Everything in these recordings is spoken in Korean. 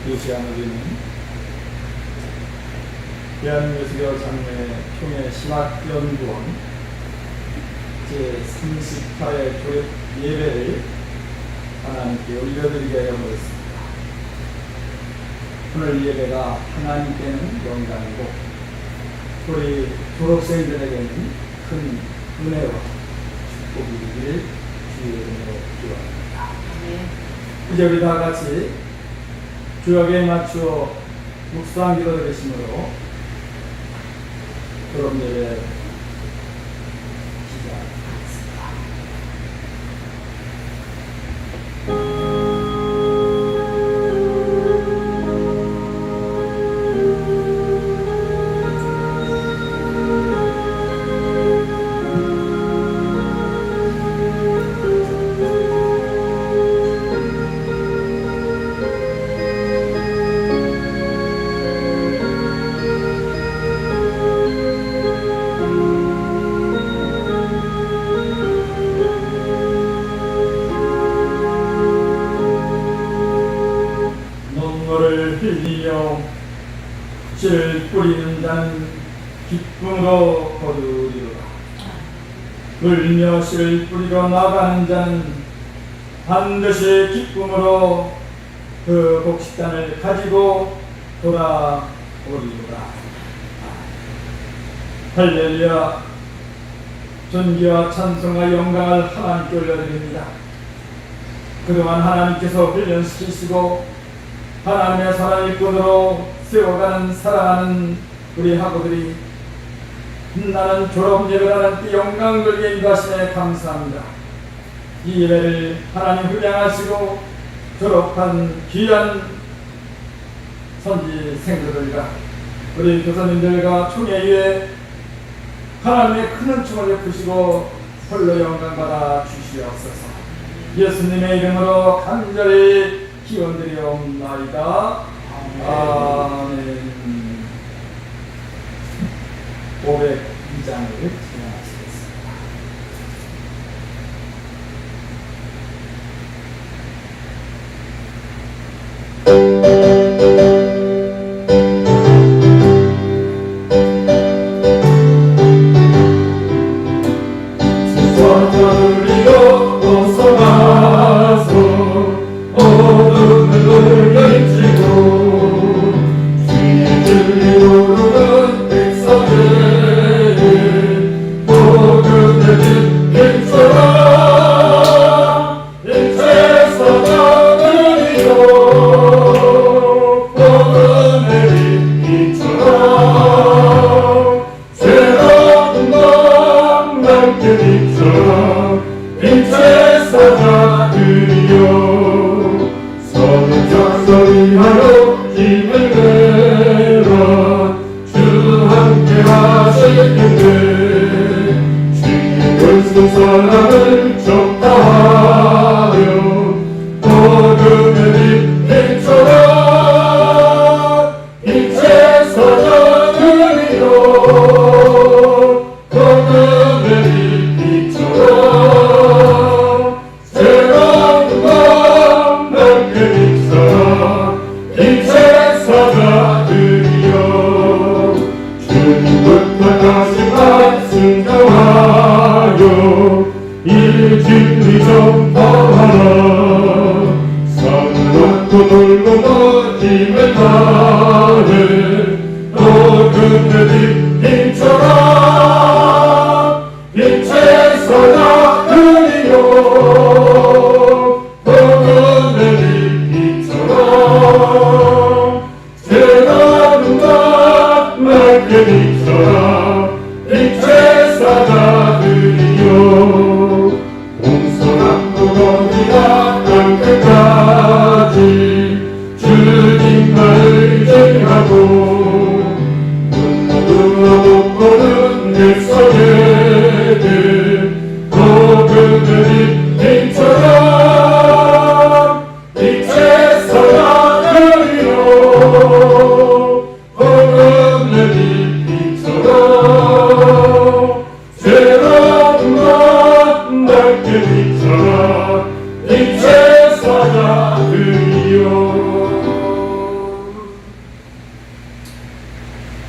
이 시간에 우리는 대한예수교 장로회 총회 신학연구원 제30화의 교육 예배를 하나님께 올려드리게 되었습니다. 오늘 예배가 하나님께는 영광이고 우리 졸업생들에게는 큰 은혜와 축복이 되기를 주의 이름으로 기도합니다. 이제 우리 다 같이 주역에 맞추어 묵상 기도 드리심으로 졸업 예배 시작하겠습니다. 씨를 뿌리는 자는 기쁨으로 거두리로다. 울며 씨를 뿌리러 나가는 자는 반드시 기쁨으로 그 곡식단을 가지고 돌아오리로다. 할렐루야. 존귀와 찬송과 영광을 하나님께 올려드립니다. 그동안 하나님께서 훈련시키시고 하나님의 사랑 일꾼으로 세워가는 사랑하는 우리 학우들이 나는 졸업 예배라는 이 영광 돌게 인도하시네 감사합니다. 이 예배를 하나님 훈양하시고 졸업한 귀한 선지생들과 우리 교사님들과 총회에 하나님의 큰 은총을 베푸시고 홀로 영광받아 주시옵소서. 예수님의 이름으로 간절히 기원드리옵나이다. 아멘. 502장을 진행하시겠습니다. 빛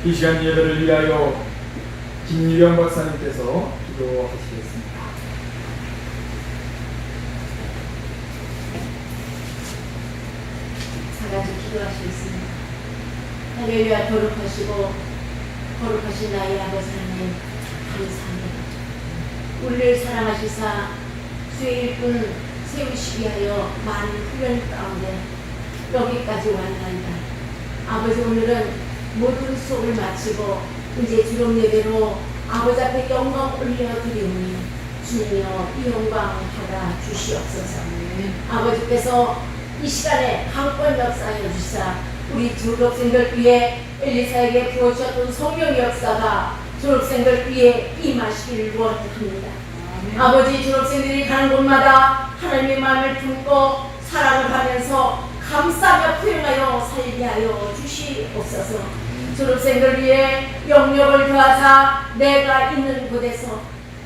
이 시간 예배를 위하여 김유경 박사님께서 기도하시겠습니다. 다같이 기도하시겠습니다. 할렐루야. 거룩하신 나의 아버지 하나님 감사합니다. 우리를 사랑하시사 주의 일꾼 세우시기 위하여 많은 훈련 가운데 여기까지 왔나이다. 아버지, 오늘은 모든 수업을 마치고 이제 주름 예배로 아버지 앞에 영광 올려드리오니 주님이여 이 영광 받아 주시옵소서. 아버지께서 이 시간에 강권 역사하여 주시사 우리 졸업생들 위해 엘리사에게 부어주셨던 성령의 역사가 졸업생들 위해 임하시기를 원합니다. 아버지, 졸업생들이 가는 곳마다 하나님의 마음을 품고 사랑을 하면서 감싸며 표현하여 살게 하여 주시옵소서. 졸업생들 위해 영역을 더하사 내가 있는 곳에서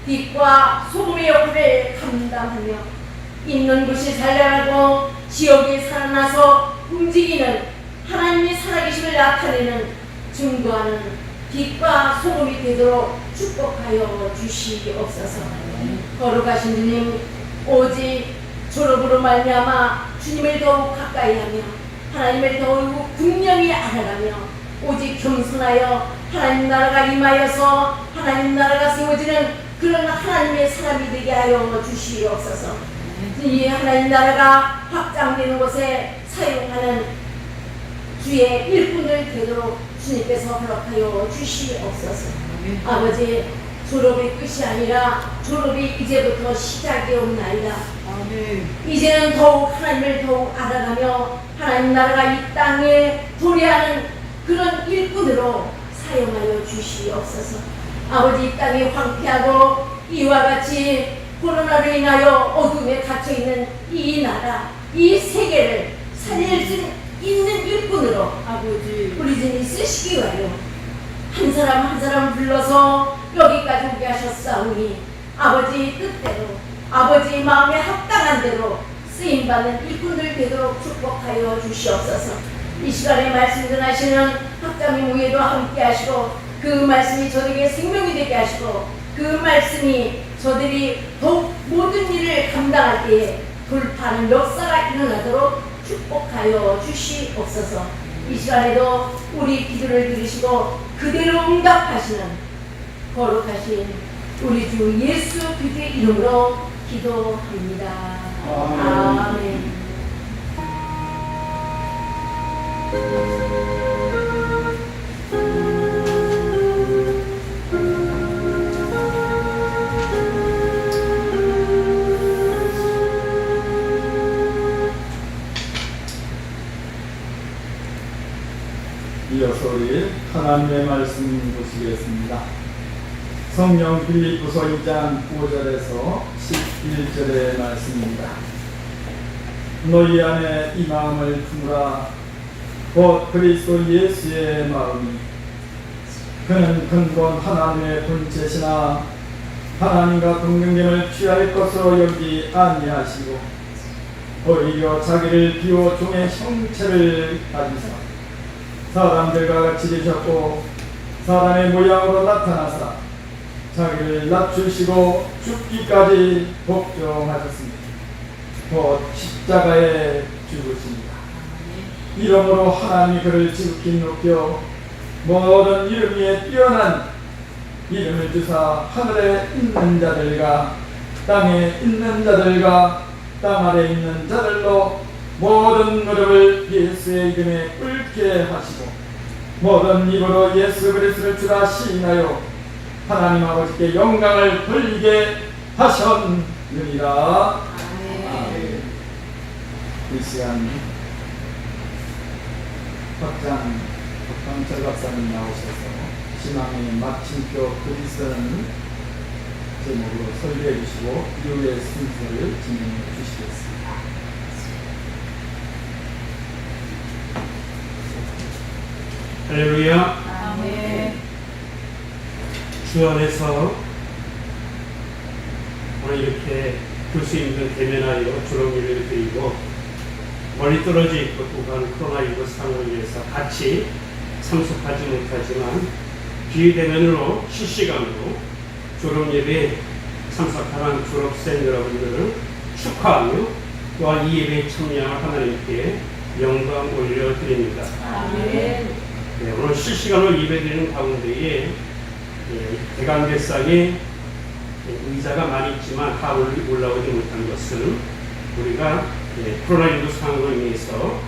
빛과 소금의 역할을 감당하며 있는 곳이 살려나고 지역이 살아나서 움직이는 하나님의 살아계심을 나타내는 증거하는 빛과 소금이 되도록 축복하여 주시옵소서. 거룩하신 주님, 오직 졸업으로 말미암아 주님을 더욱 가까이하며 하나님을 더욱 분명히 알아가며 오직 겸손하여 하나님 나라가 임하여서 하나님 나라가 세워지는 그런 하나님의 사람이 되게 하여 주시옵소서. 이 하나님 나라가 확장되는 곳에 사용하는 주의 일꾼들 되도록 주님께서 허락하여 주시옵소서. 아버지, 졸업이 끝이 아니라 졸업이 이제부터 시작이옵나이다. 이제는 더욱 하나님을 더욱 알아가며 하나님 나라가 이 땅에 도래하는 그런 일꾼으로 사용하여 주시옵소서. 아버지, 이 땅이 황폐하고 이와 같이 코로나로 인하여 어둠에 갇혀있는 이 나라, 이 세계를 살릴 수 있는 일꾼으로 아버지 우리 주님 쓰시기 위하여 한 사람 한 사람 불러서 여기까지 오게 하셨사오니 아버지 뜻대로 아버지 마음에 합당한 대로 쓰임받는 일꾼들 되도록 축복하여 주시옵소서. 이 시간에 말씀 전하시는 학자님 위에도 함께 하시고 그 말씀이 저에게 생명이 되게 하시고 그 말씀이 저들이 더욱 모든 일을 감당할 때에 돌파하는 역사가 일어나도록 축복하여 주시옵소서. 이 시간에도 우리 기도를 들으시고 그대로 응답하시는 거룩하신 우리 주 예수 그리스도의 이름으로 기도합니다. 아멘. 이어서 우리 하나님의 말씀 보시겠습니다. 성령 빌립보서 2장 5절에서 11절의 말씀입니다. 너희 안에 이 마음을 품으라. 곧 그리스도 예수의 마음이 그는 근본 하나님의 본체시나 하나님과 동등됨을 취할 것으로 여기지 아니하시고 오히려 자기를 비워 종의 형체를 가지사 사람들과 같이 되셨고 사람의 모양으로 나타나사 자기를 낮추시고 죽기까지 복종하셨습니다. 곧 십자가에 죽으십니다. 이러므로 하나님이 그를 지극히 높여 모든 이름 위에 뛰어난 이름을 주사 하늘에 있는 자들과 땅에 있는 자들과 땅 아래 있는 자들로 모든 무릎을 예수의 이름에 꿇게 하시고 모든 입으로 예수 그리스도를 주라 시인하여 하나님 아버지께 영광을 돌리게 하셨느니라. 아멘. 이 시간 박광철 박사님 나오셔서 신앙의 마침표 그리스도는 제목으로 설교해 주시고 이후의 순서를 진행해 주시겠습니다. 할렐루야. 아멘. 주 안에서 오늘 이렇게 교수님들 대면하여 주렁이를 드리고 멀리 떨어져 있고 또 가는 코로나19 상황을 위해서 같이 참석하지 못하지만 비대면으로 실시간으로 졸업예배에 참석하는 졸업생 여러분들을 축하하며 또한 이 예배에 참여한 하나님께 영광 올려드립니다. 아멘. 네, 오늘 실시간으로 예배드리는 가운데에 대강대상에 의자가 많이 있지만 다 올라오지 못한 것은 우리가 코로나19 상황으로 인해서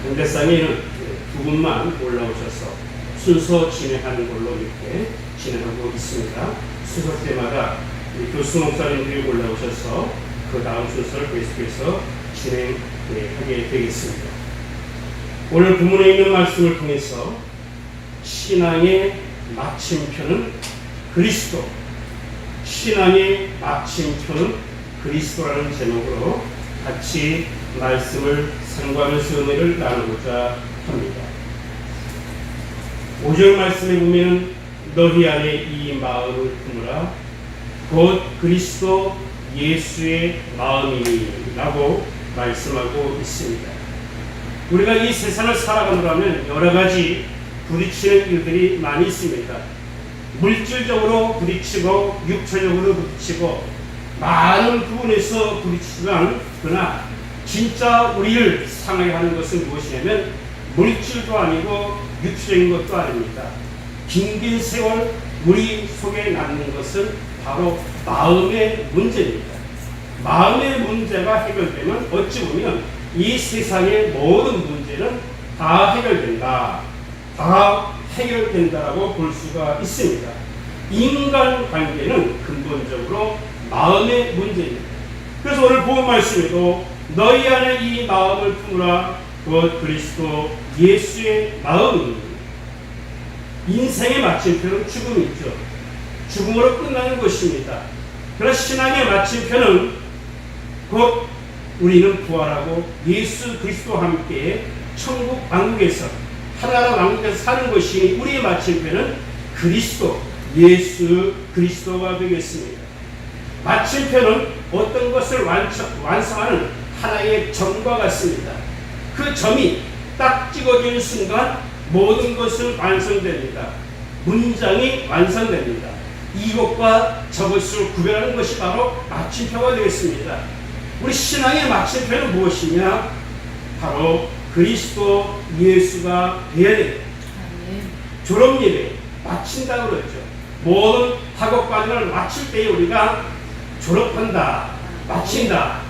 강대상에는 두 분만 올라오셔서 순서 진행하는 걸로 이렇게 진행하고 있습니다. 순서 때마다 교수 목사님들이 올라오셔서 그 다음 순서를 계속해서 진행하게 되겠습니다. 오늘 본문에 있는 말씀을 통해서 신앙의 마침표는 그리스도, 신앙의 마침표는 그리스도라는 제목으로 같이 말씀을 상고하면서 은혜를 나누고자 합니다. 5절 말씀에 보면 너희 안에 이 마음을 품으라 곧 그리스도 예수의 마음이니 라고 말씀하고 있습니다. 우리가 이 세상을 살아가느라면 여러 가지 부딪히는 일들이 많이 있습니다. 물질적으로 부딪히고 육체적으로 부딪히고 많은 부분에서 부딪히지만 그러나 진짜 우리를 상하게 하는 것은 무엇이냐면 물질도 아니고 육체적인 것도 아닙니다. 긴 세월 우리 속에 남는 것은 바로 마음의 문제입니다. 마음의 문제가 해결되면 어찌 보면 이 세상의 모든 문제는 다 해결된다. 다 해결된다라고 볼 수가 있습니다. 인간관계는 근본적으로 마음의 문제입니다. 그래서 오늘 본 말씀에도 너희 안에 이 마음을 품으라 곧 그리스도 예수의 마음입니다. 인생의 마침표는 죽음이죠. 죽음으로 끝나는 것입니다. 그러나 신앙의 마침표는 곧 우리는 부활하고 예수 그리스도와 함께 천국 왕국에서 하나님 왕국에서 사는 것이니 우리의 마침표는 그리스도, 예수 그리스도가 되겠습니다. 마침표는 어떤 것을 완성하는 하나의 점과 같습니다. 그 점이 딱 찍어지는 순간 모든 것은 완성됩니다. 문장이 완성됩니다. 이것과 저것을 구별하는 것이 바로 마침표가 되겠습니다. 우리 신앙의 마침표는 무엇이냐? 바로 그리스도 예수가 되어야 됩니다. 졸업예배 마친다고 그러죠. 모든 학업과정을 마칠 때에 우리가 졸업한다, 마친다,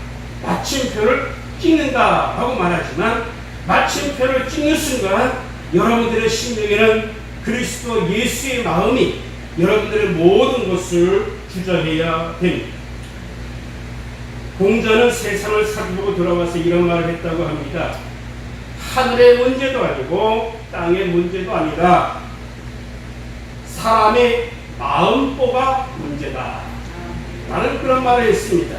마침표를 찍는다 라고 말하지만 마침표를 찍는 순간 여러분들의 심령에는 그리스도 예수의 마음이 여러분들의 모든 것을 주장해야 됩니다. 공자는 세상을 살펴보고 돌아와서 이런 말을 했다고 합니다. 하늘의 문제도 아니고 땅의 문제도 아니다. 사람의 마음보가 문제다. 나는 그런 말을 했습니다.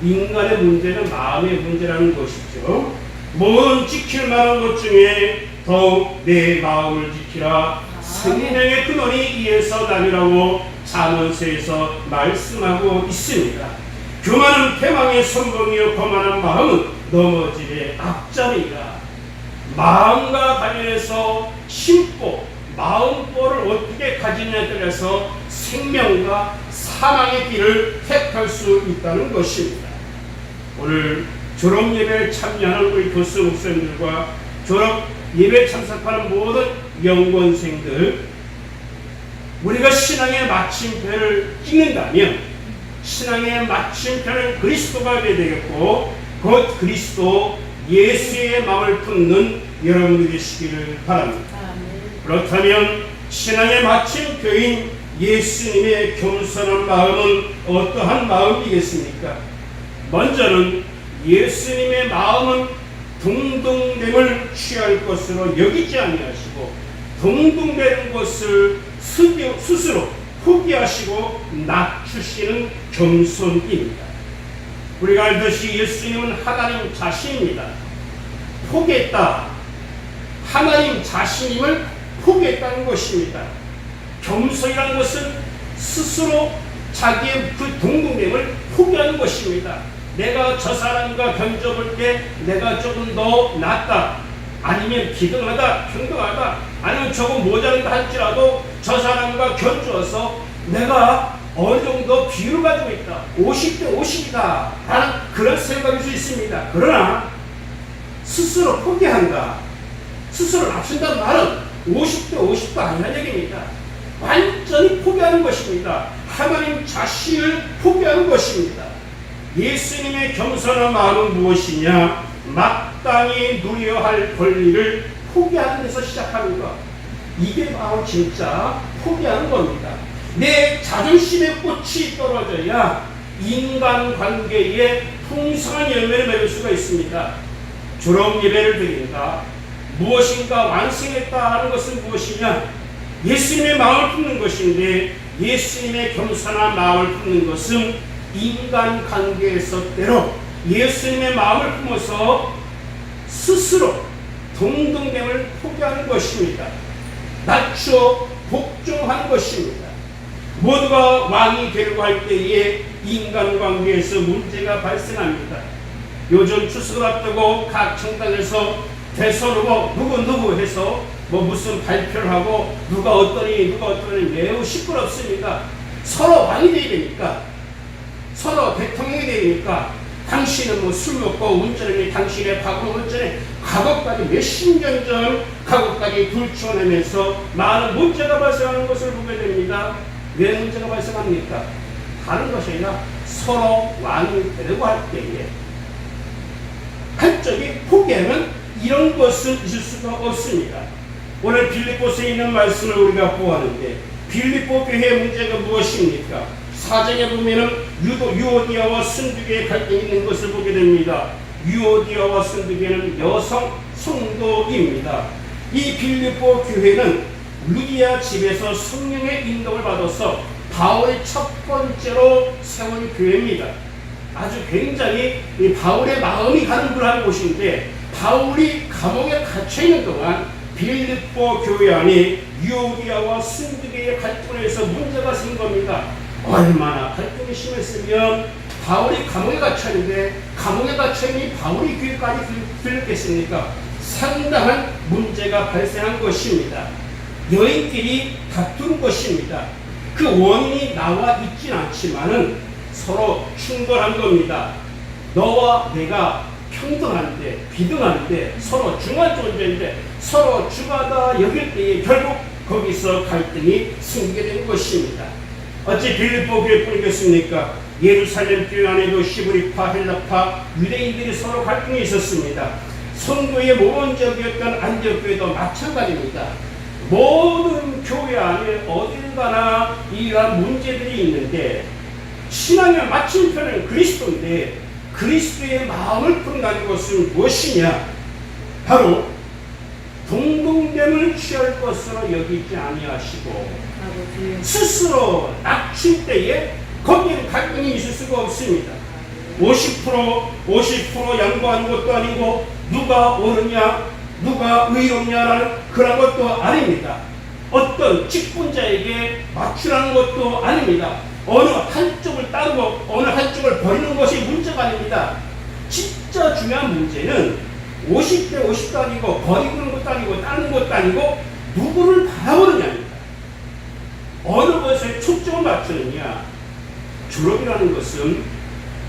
인간의 문제는 마음의 문제라는 것이죠. 모든 지킬 만한 것 중에 더욱 내 마음을 지키라. 생명의 근원이 이에서 나니라고 잠언서에서 말씀하고 있습니다. 교만은 패망의 선봉이요 거만한 마음은 넘어짐의 앞자리이라. 마음과 관련해서 심보, 마음보를 어떻게 가지느냐에 따라서 생명과 사망의 길을 택할 수 있다는 것입니다. 오늘 졸업 예배에 참여하는 우리 교수 목사님들과 졸업 예배에 참석하는 모든 연구원생들, 우리가 신앙의 마침표를 찍는다면 신앙의 마침표는 그리스도가 되어야 되겠고 곧 그리스도 예수의 마음을 품는 여러분들이 되시기를 바랍니다. 그렇다면 신앙의 마침표인 예수님의 겸손한 마음은 어떠한 마음이겠습니까? 먼저는 예수님의 마음은 동등됨을 취할 것으로 여기지 아니하시고 동등되는 것을 스스로 포기하시고 낮추시는 겸손입니다. 우리가 알듯이 예수님은 하나님 자신입니다. 포기했다. 하나님 자신임을 포기했다는 것입니다. 겸손이라는 것은 스스로 자기의 그 동등됨을 포기하는 것입니다. 내가 저 사람과 견적을 때 내가 조금 더 낫다. 아니면 비등하다, 평등하다, 아니면 저거 모자란다 할지라도 저 사람과 견주어서 내가 어느 정도 비율을 가지고 있다. 50대 50이다. 라는 그런 생각일 수 있습니다. 그러나 스스로 포기한다. 스스로 낮춘다는 말은 50대 50도 아니라는 얘기입니다. 완전히 포기하는 것입니다. 하나님 자신을 포기하는 것입니다. 예수님의 겸손한 마음은 무엇이냐? 마땅히 누려야 할 권리를 포기하는 데서 시작하는 것. 이게 바로 진짜 포기하는 겁니다. 내 자존심의 꽃이 떨어져야 인간관계에 풍성한 열매를 맺을 수가 있습니다. 졸업 예배를 드린다. 무엇인가 완성했다 하는 것은 무엇이냐? 예수님의 마음을 품는 것인데, 예수님의 겸손한 마음을 품는 것은 인간관계에서 때로 예수님의 마음을 품어서 스스로 동등됨을 포기하는 것입니다. 낮추어 복종하는 것입니다. 모두가 왕이 되려고 할 때에 인간관계에서 문제가 발생합니다. 요즘 추석을 앞두고 각 정당에서 대선 후보 누구 해서 무슨 발표를 하고 누가 어떠니 매우 시끄럽습니다. 서로 왕이 되야 되니까, 서로 대통령이 되니까 당신은 술 먹고 운전하니 당신의 과거 운전에 과거까지 몇십 년 전 과거까지 둘러내면서 많은 문제가 발생하는 것을 보게 됩니다. 왜 문제가 발생합니까? 다른 것이 아니라 서로 왕이 되려고 할 때에 한쪽이 포기하면 이런 것은 있을 수가 없습니다. 오늘 빌립보서에 있는 말씀을 우리가 보았는데, 빌립보 교회의 문제가 무엇입니까? 사정에 보면은 유오디아와 순두계의 갈등이 있는 것을 보게 됩니다. 유오디아와 순두계는 여성 성도입니다. 이 빌립보 교회는 루디아 집에서 성령의 인도를 받아서 바울의 첫 번째로 세운 교회입니다. 아주 굉장히 이 바울의 마음이 가는 그러한 곳인데, 바울이 감옥에 갇혀있는 동안 빌립보 교회 안에 유오디아와 순두계의 갈등을 해서 문제가 생긴 겁니다. 얼마나 갈등이 심했으면 바울이 감옥에 갇혀있는데, 감옥에 갇혀있는 바울이 교회까지 들렸겠습니까? 상당한 문제가 발생한 것입니다. 여인끼리 다툰 것입니다. 그 원인이 나와 있진 않지만은 서로 충돌한 겁니다. 너와 내가 평등한데, 비등한데, 서로 중한 존재인데 서로 중하다 여길 때에 결국 거기서 갈등이 생기게 된 것입니다. 어찌 빌립보 교회뿐이겠습니까? 예루살렘 교회 안에도 히브리파, 헬라파, 유대인들이 서로 갈등이 있었습니다. 성도의 모범적이었던 안디옥 교회도 마찬가지입니다. 모든 교회 안에 어딜 가나 이러한 문제들이 있는데, 신앙의 마침표는 그리스도인데, 그리스도의 마음을 품는 것은 무엇이냐? 바로 동등됨을 취할 것으로 여기지 아니하시고 스스로 낮출 때에 거기에 갈등이 있을 수가 없습니다. 50% 양보하는 것도 아니고 누가 옳으냐 누가 의롭냐라는 그런 것도 아닙니다. 어떤 직분자에게 맞추라는 것도 아닙니다. 어느 한쪽을 따르고 어느 한쪽을 버리는 것이 문제가 아닙니다. 진짜 중요한 문제는 50대 50도 아니고 버리는 것도 아니고 따르는 것도 아니고 누구를 바라보느냐입니다. 어느 것에 초점을 맞추느냐. 졸업이라는 것은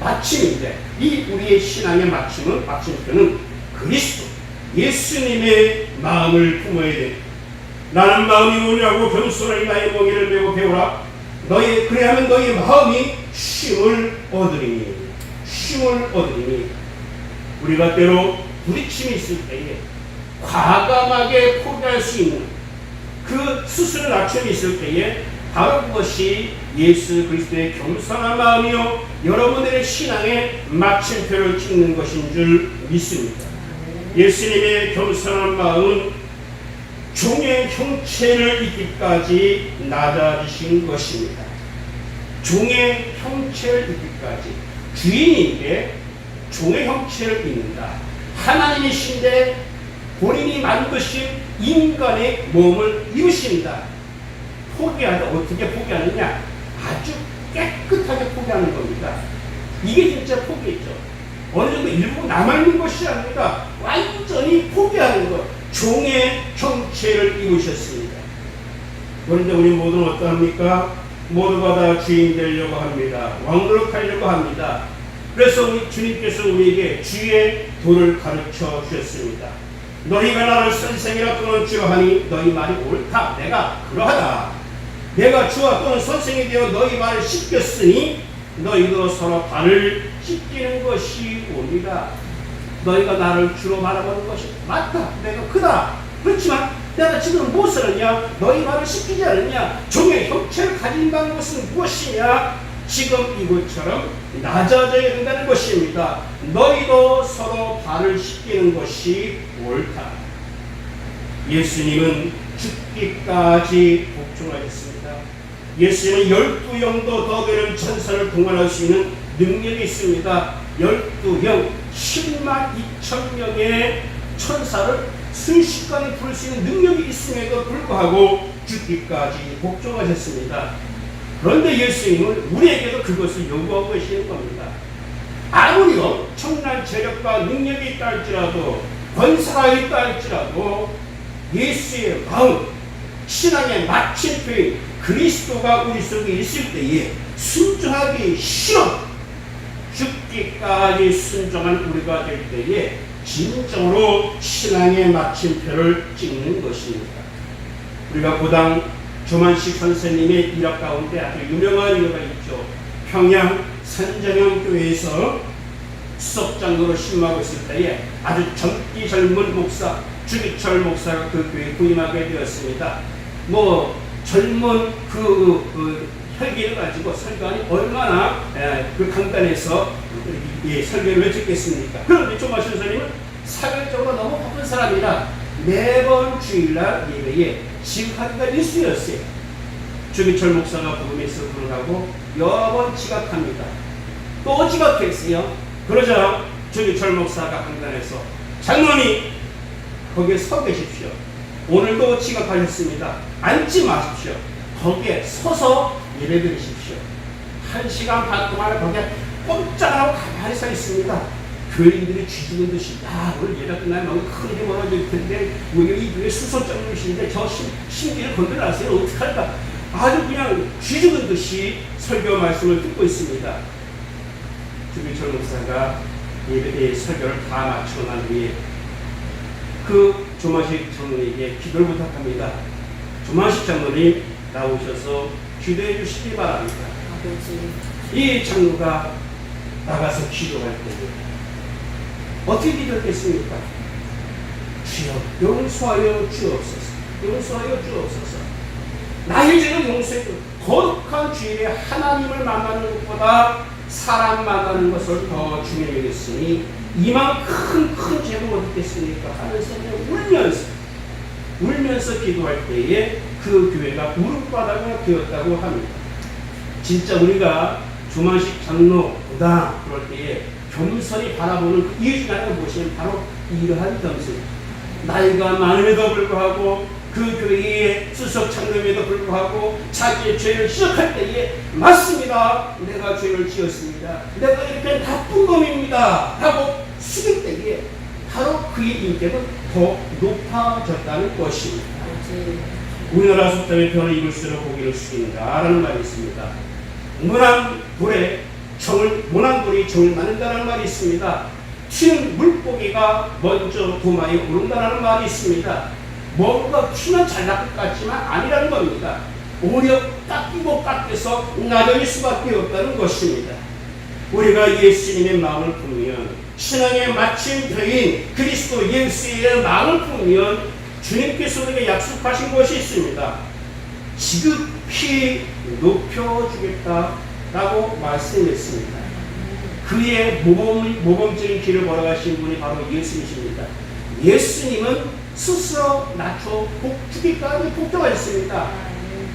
마침인데, 이 우리의 신앙의 마침표는 그리스도 예수님의 마음을 품어야 돼. 나는 마음이 온유하고 겸손하니 나의 멍에를 메고 배우라. 그래야만 너의 마음이 쉼을 얻으리니. 우리가 때로 부딪힘이 있을 때에 과감하게 포기할 수 있는 그 스스로 낮춤이 있을 때에 바로 그것이 예수 그리스도의 겸손한 마음이요 여러분들의 신앙의 마침표를 찍는 것인 줄 믿습니다. 예수님의 겸손한 마음은 종의 형체를 입기까지 낮아지신 것입니다. 종의 형체를 입기까지. 주인인데 종의 형체를 입는다. 하나님이신데 본인이 만드신 인간의 몸을 입으신다. 포기하다. 어떻게 포기하느냐? 아주 깨끗하게 포기하는 겁니다. 이게 진짜 포기죠. 어느 정도 일부 남아있는 것이 아닙니다. 완전히 포기하는 것, 종의 형체를 입으셨습니다. 그런데 우리 모두는 어떠합니까? 모두가 다 주인 되려고 합니다. 왕으로 가려고 합니다. 그래서 우리 주님께서 우리에게 주의 도를 가르쳐 주셨습니다. 너희가 나를 선생이라 또는 주라 하니 너희 말이 옳다. 내가 그러하다. 내가 주와 또는 선생이 되어 너희 말을 씻겼으니 너희도 서로 발을 씻기는 것이 옳으리라. 너희가 나를 주로 바라보는 것이 맞다. 내가 크다. 그렇지만 내가 지금 무엇을 하냐? 너희 말을 씻기지 않느냐? 종의 형체를 가진다는 것은 무엇이냐? 지금 이것처럼 낮아져야 된다는 것입니다. 너희도 서로 발을 씻기는 것이 옳다. 예수님은 죽기까지 복종하셨습니다. 예수님은 12영도 더 되는 천사를 동원할 수 있는 능력이 있습니다. 12영, 10만 2천 명의 천사를 순식간에 부를 수 있는 능력이 있음에도 불구하고 죽기까지 복종하셨습니다. 그런데 예수님은 우리에게도 그것을 요구하고 계시는 겁니다. 아무리 엄청난 재력과 능력이 있다 할지라도, 권사가 있다 할지라도 예수의 마음, 신앙의 마침표인 그리스도가 우리 속에 있을 때에 순종하기 싫어 죽기까지 순종한 우리가 될 때에 진정으로 신앙의 마침표를 찍는 것입니다. 우리가 고당 조만식 선생님의 일학 가운데 아주 유명한 일화가 있죠. 평양 산정형 교회에서 수석장로로 신임하고 있을 때에 아주 젊은 목사 주기철 목사가 그 교회에 부임하게 되었습니다. 젊은 혈기를 가지고 설교하니 얼마나 그 강단에서 설교를 외쳤겠습니까? 그런데 조만식 선생님은 사회적으로 너무 바쁜 사람이라 매번 주일날 예배에 지각하기가 일수였어요. 주기철 목사가 부임해서 불하고 여러 번 지각합니다. 또 지각했어요. 그러자 주기철 목사가 강단에서 장로님 거기에 서 계십시오. 오늘도 지각하셨습니다. 앉지 마십시오. 거기에 서서 예배 드리십시오. 1시간 반 동안 거기에 꼼짝 안 하고 가만히 서 있습니다. 교인들이 쥐죽은 듯이 오늘 예배 끝나면 너무 큰 힘 얻어질 텐데 이 교회 수석장로이신데 저 심기를 건드려놨어요. 어떡할까? 아주 그냥 쥐죽은 듯이 설교 말씀을 듣고 있습니다. 주기철 목사가 예배의 설교를 다 마치고 난 후에 그 조만식 장로에게 기도를 부탁합니다. 조만식 장로님 나오셔서 기도해 주시기 바랍니다. 이 장로가 나가서 기도할 때 어떻게 기도했겠습니까? 주여 용서하여 주옵소서. 용서하여 주옵소서. 나의 죄는 용서해 주. 거룩한 주일에 하나님을 만나는 것보다 사람 만나는 것을 더 중요히 여겼으니 이만큼 큰 죄를 어떻겠습니까? 하면서 울면서 기도할 때에 그 교회가 무릎바닥이 되었다고 합니다. 진짜 우리가 조만식 장로보다 그럴 때에 겸손히 바라보는 그 이유 중에 하나가 무엇이냐면 바로 이러한 겸손. 나이가 많음에도 불구하고 그 교회의 수석 장로임에도 불구하고 자기의 죄를 지적할 때에 맞습니다. 내가 죄를 지었습니다. 내가 이렇게 나쁜 놈입니다. 하고 숙일 때에 바로 그의 인격은 더 높아졌다는 것입니다. 우리나라 속담에 변을 입을수록 고기를 숙인다 라는 말이 있습니다. 모난 돌이 정을 맞는다는 말이 있습니다. 튀는 물고기가 먼저 도마에 오른다는 말이 있습니다. 뭔가 튀면 잘날 것 같지만 아니라는 겁니다. 오히려 깎여서 나눠질 수밖에 없다는 것입니다. 우리가 예수님의 마음을 품으면, 신앙의 마침표인 그리스도 예수의 마음을 품으면 주님께서 우리에게 약속하신 것이 있습니다. 지극히 높여주겠다라고 말씀했습니다. 그의 모범적인 길을 걸어가신 분이 바로 예수님이십니다. 예수님은 스스로 낮춰 죽기까지 복종하셨습니다.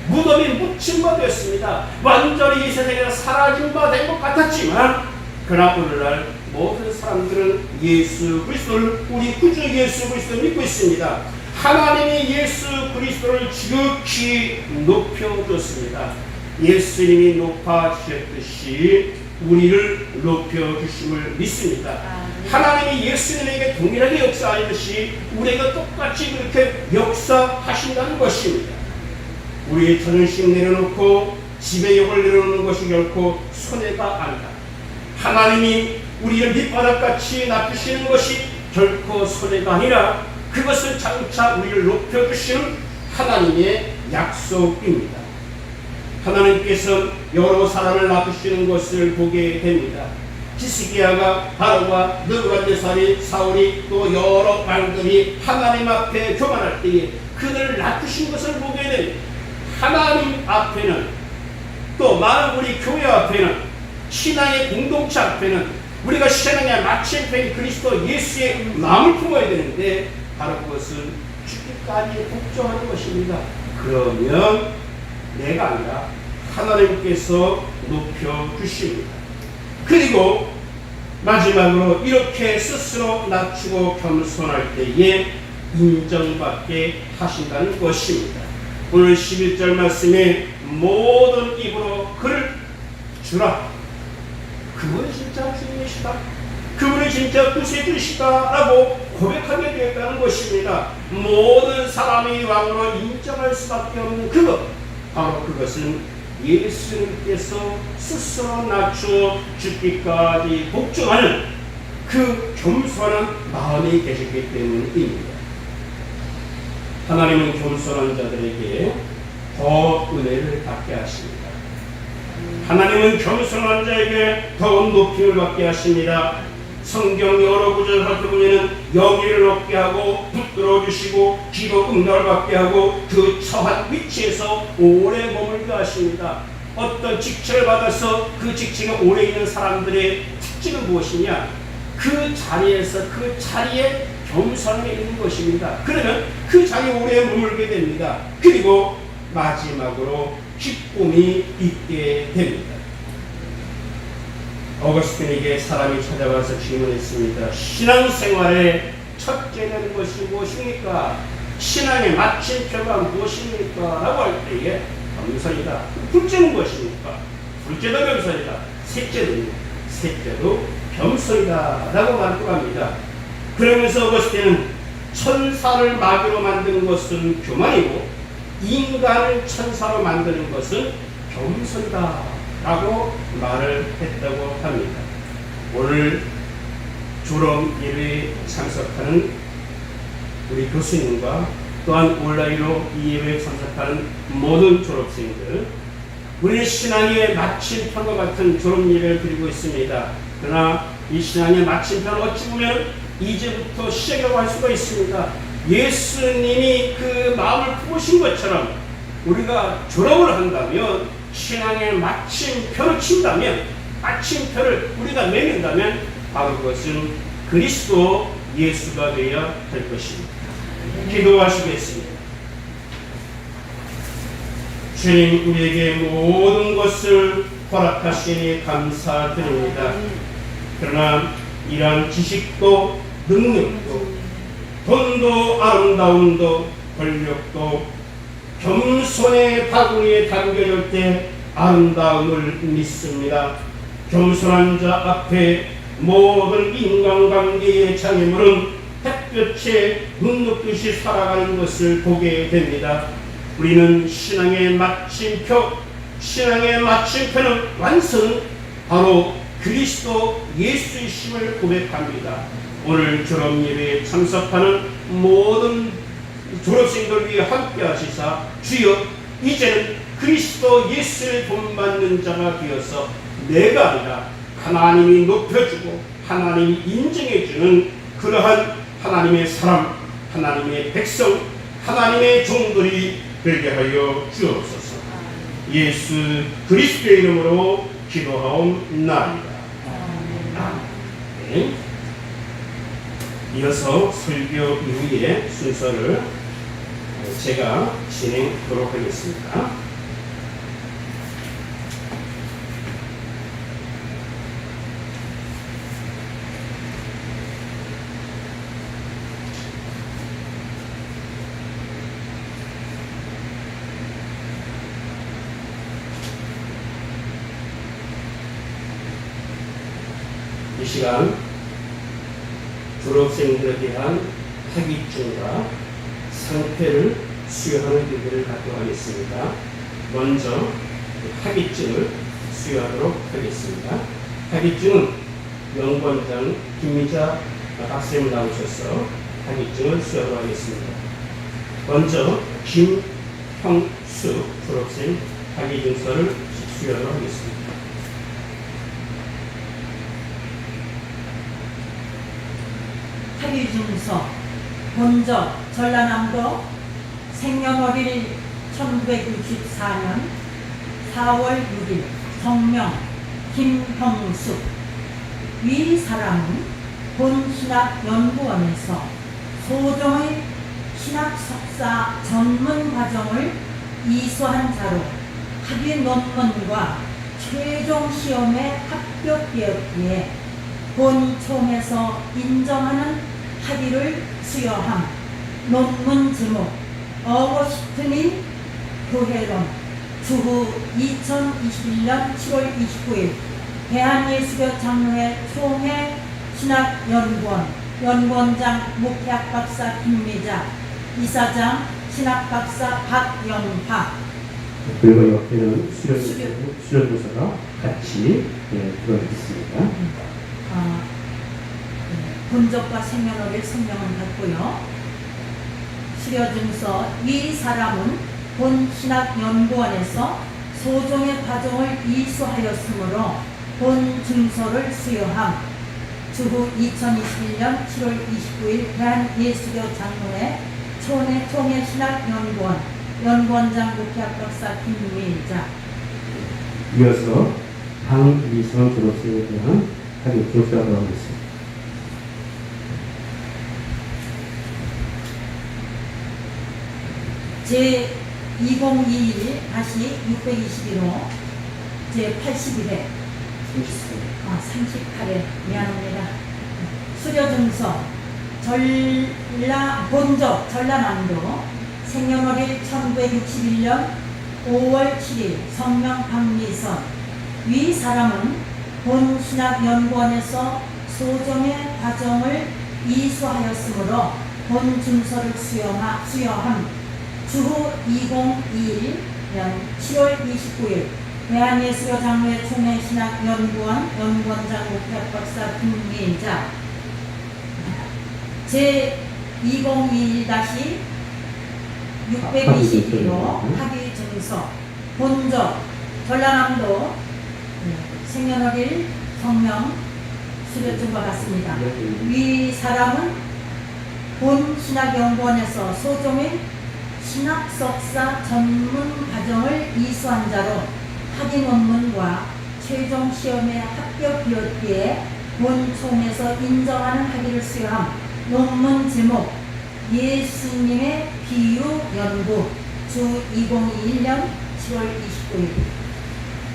무덤에 묻힌 바 되었습니다. 완전히 이 세상에서 사라진 바 된 것 같았지만 그러나 오늘날 모든 사람들은 예수 그리스도를, 우리 구주 예수 그리스도를 믿고 있습니다. 하나님이 예수 그리스도를 지극히 높여줬습니다. 예수님이 높아지셨듯이 우리를 높여주심을 믿습니다. 하나님이 예수님에게 동일하게 역사하듯이 우리가 똑같이 그렇게 역사하신다는 것입니다. 우리의 자존심 내려놓고 지배 욕을 내려놓는 것이 결코 손해가 아니다. 하나님이 우리를 밑바닥같이 놔두시는 것이 결코 손해가 아니라 그것은 장차 우리를 높여주시는 하나님의 약속입니다. 하나님께서 여러 사람을 놔두시는 것을 보게 됩니다. 히스기야가 바로와 느부갓네살이 사울이 또 여러 왕들이 하나님 앞에 교만할 때에 그들을 놔두신 것을 보게 됩니다. 하나님 앞에는 또 많은 우리 교회 앞에는 신앙의 공동체 앞에는 우리가 신앙의 마침표인 그리스도 예수의 마음을 품어야 되는데 바로 그것은 죽기까지 복종하는 것입니다. 그러면 내가 아니라 하나님께서 높여주십니다. 그리고 마지막으로 이렇게 스스로 낮추고 겸손할 때에 인정받게 하신다는 것입니다. 오늘 11절 말씀에 모든 입으로 그를 주라. 그분이 진짜 주님이시다. 그분이 진짜 구세주시다 라고 고백하게 되었다는 것입니다. 모든 사람이 왕으로 인정할 수밖에 없는 그것, 바로 그것은 예수님께서 스스로 낮추어 죽기까지 복종하는 그 겸손한 마음이 계셨기 때문입니다. 하나님은 겸손한 자들에게 더 은혜를 받게 하십니다. 하나님은 겸손한 자에게 더 높임을 받게 하십니다. 성경 여러 구절 살펴보면 영예를 얻게 하고 붙들어 주시고 기도 응답을 받게 하고 그 처한 위치에서 오래 머물게 하십니다. 어떤 직책을 받아서 그 직책에 오래 있는 사람들의 특징은 무엇이냐? 그 자리에서 그 자리에 겸손함이 있는 것입니다. 그러면 그 자리에 오래 머물게 됩니다. 그리고 마지막으로 기쁨이 있게 됩니다. 어거스틴에게 사람이 찾아와서 질문했습니다. 신앙생활의 첫째 되는 것이 무엇입니까? 신앙의 마침표가 무엇입니까? 라고 할 때에 겸손이다. 둘째는 무엇입니까? 둘째도 겸손이다. 셋째도 겸손이다 라고 말하고 합니다. 그러면서 어거스틴은 천사를 마귀로 만드는 것은 교만이고 인간을 천사로 만드는 것은 겸손이다 라고 말을 했다고 합니다. 오늘 졸업 예배에 참석하는 우리 교수님과 또한 온라인으로 이 예배에 참석하는 모든 졸업생들, 우리 신앙의 마침표와 같은 졸업 예배를 드리고 있습니다. 그러나 이 신앙의 마침표는 어찌 보면 이제부터 시작이라고 할 수가 있습니다. 예수님이 그 마음을 품으신 것처럼 우리가 졸업을 한다면 신앙의 마침표를 친다면, 마침표를 우리가 내린다면 바로 그것은 그리스도 예수가 되어야 될 것입니다. 기도하시겠습니다. 주님, 우리에게 모든 것을 허락하시니 감사드립니다. 그러나 이러한 지식도 능력도 돈도 아름다움도 권력도 겸손의 바구니에 담겨질 때 아름다움을 믿습니다. 겸손한 자 앞에 모든 인간관계의 장애물은 햇볕에 눈높듯이 살아가는 것을 보게 됩니다. 우리는 신앙의 마침표는 완성, 바로 그리스도 예수이심을 고백합니다. 오늘 졸업 예배에 참석하는 모든 졸업생들 위해 함께 하시사 주여, 이제는 그리스도 예수를 본받는 자가 되어서 내가 아니라 하나님이 높여주고 하나님이 인정해주는 그러한 하나님의 사람, 하나님의 백성, 하나님의 종들이 되게 하여 주옵소서. 예수 그리스도의 이름으로 기도하옵나이다. 아멘. 이어서 설교 이후에 순서를 제가 진행하도록 하겠습니다. 이 시간 졸업생들에 대한 학위증과 상패를 수여하는 기회를 갖도록 하겠습니다. 먼저 학위증을 수여하도록 하겠습니다. 학위증은 연구원장 김미자 박사님 나오셔서 학위증을 수여하도록 하겠습니다. 먼저 김형수 졸업생 학위증서를 수여하도록 하겠습니다. 학위증서 본적 전라남도 생년월일 1964년 4월 6일 성명 김형숙. 위 사람은 본신학연구원에서 소정의 신학석사 전문 과정을 이수한 자로 학위 논문과 최종 시험에 합격되었기에 본총에서 인정하는 학위를 수여함. 논문 제목 어거스틴의 교회론. 주후 2021년 7월 29일 대한예수교 장로회 총회 신학연구원 연구원장 목회학박사 김미자, 이사장 신학박사 박영화. 그리고 옆에는 수료조서가 같이 들어있습니다. 본적과 생년월일 성명은 같고요. 수료증서 이 사람은 본 신학연구원에서 소정의 과정을 이수하였으므로 본 증서를 수여함. 주후 2021년 7월 29일 대한예수교 장로회 총회 신학연구원 연구원장 목회학박사 김미자. 이어서 강미성 졸업생에 대한 학위증 수여하도록 하겠습니다. 제 2021-622호 제 81회 38회 미안합니다. 수료증서 본적 전라남도 생년월일 1961년 5월 7일 성명 박미선. 위 사람은 본신학연구원에서 소정의 과정을 이수하였으므로 본 증서를 수여함. 주후 2021년 7월 29일 대한예수교 장로회 총회 신학연구원 연구원장 목회학박사 김미자. 제 2021-622호 학위증서 본적 전라남도 생년월일 성명 수료증과 같습니다. 위 사람은 본 신학연구원에서 소정의 신학석사 전문 과정을 이수한 자로 학위 논문과 최종 시험에 합격되었기에 본총에서 인정하는 학위를 수여함. 논문 제목 예수님의 비유 연구. 주 2021년 7월 29일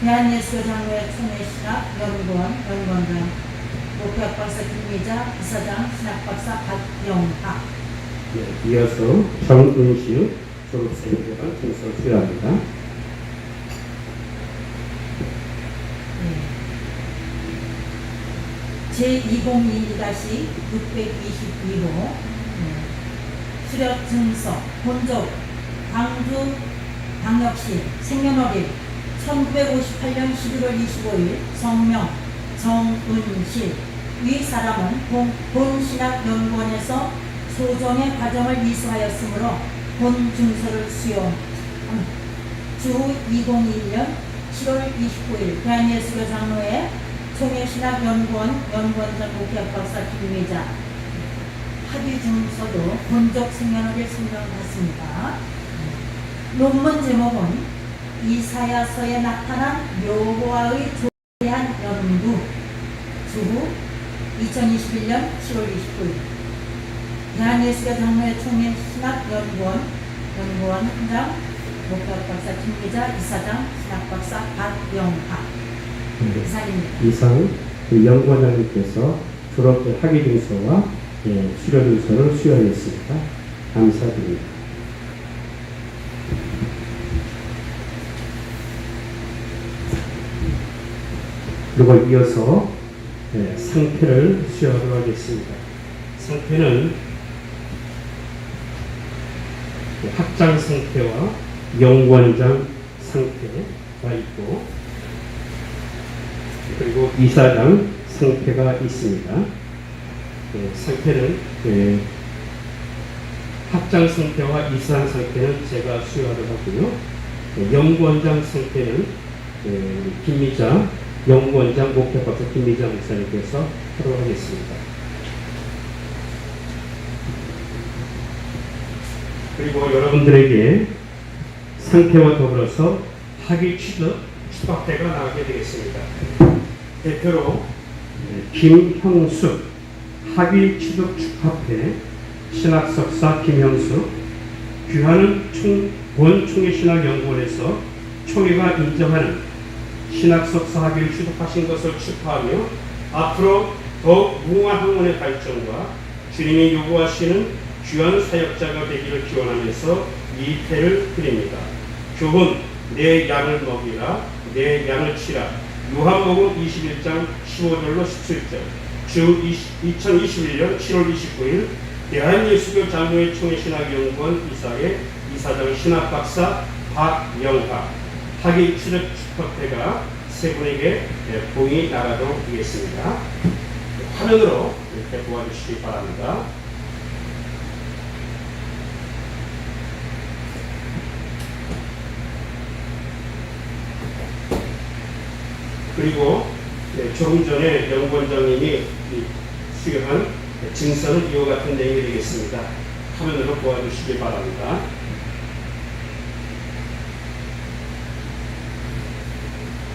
대한예수교 장로회 총회 신학연구원 연구원장 목회학박사 김미자, 이사장 신학박사 박영하. 이어서 정은식 졸업생에 대한 증서 수여합니다. 제 2022-622호 수료증서 본적 광주 광역시 생년월일 1958년 11월 25일 성명 정은실. 위 사람은 본신학연구원에서 소정의 과정을 이수하였으므로 본 증서를 수여함. 주 2021년 7월 29일 대한예수교 장로회 총회 신학연구원 연구원장 목회학박사 김미자. 학위증서도 본적 생년월일 성명 같습니다. 논문 제목은 이사야서에 나타난 여호와의 조에 대한 연구. 주후 2021년 7월 29일 대한예수교 장로회 총회 신학연구원 연구원장 목회학박사 김미자, 이사장 신학박사 박영하. 이상입니다. 이상 연구원장님께서 졸업 학위증서와 수료증서를 수여하였습니다. 감사드립니다. 그리고 이어서 상태를 수여하도록 하겠습니다. 상태는 학장 상태와 영원장 상태가 있고, 그리고 이사장 상태가 있습니다. 상태는 학장 상태와 이사장 상태는 제가 수여하도록 하고요. 영원장 상태는 김미자 영원장 목회박사 김미자 목사님께서 하도록 하겠습니다. 그리고 여러분들에게 상태와 더불어서 학위 취득 축복대가 나가게 되겠습니다. 대표로 김형숙 학위 취득 축하회, 신학석사 김형숙, 귀하는 원총회신학연구원에서 총회가 인정하는 신학석사 학위를 취득하신 것을 축하하며 앞으로 더욱 무궁한 학문의 발전과 주님이 요구하시는 귀한 사역자가 되기를 기원하면서 이 패를 드립니다. 교훈 내 양을 먹이라 내 양을 치라. 요한복음 21장 15절로 17절. 주 2021년 7월 29일 대한예수교 장로회 총회신학연구원 이사의 이사장 신학박사 박영하 학위 취득 축하회가 세 분에게 봉이 나가도록 하겠습니다. 화면으로 이렇게 도와주시기 바랍니다. 그리고 조금 전에 연구원장님이 수여한 증서는 이와 같은 내용이 되겠습니다. 화면으로 보아주시기 바랍니다.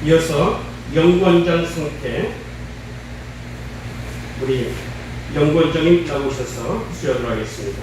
이어서 연구원장 상태, 우리 연구원장님 나오셔서 수여하도록 하겠습니다.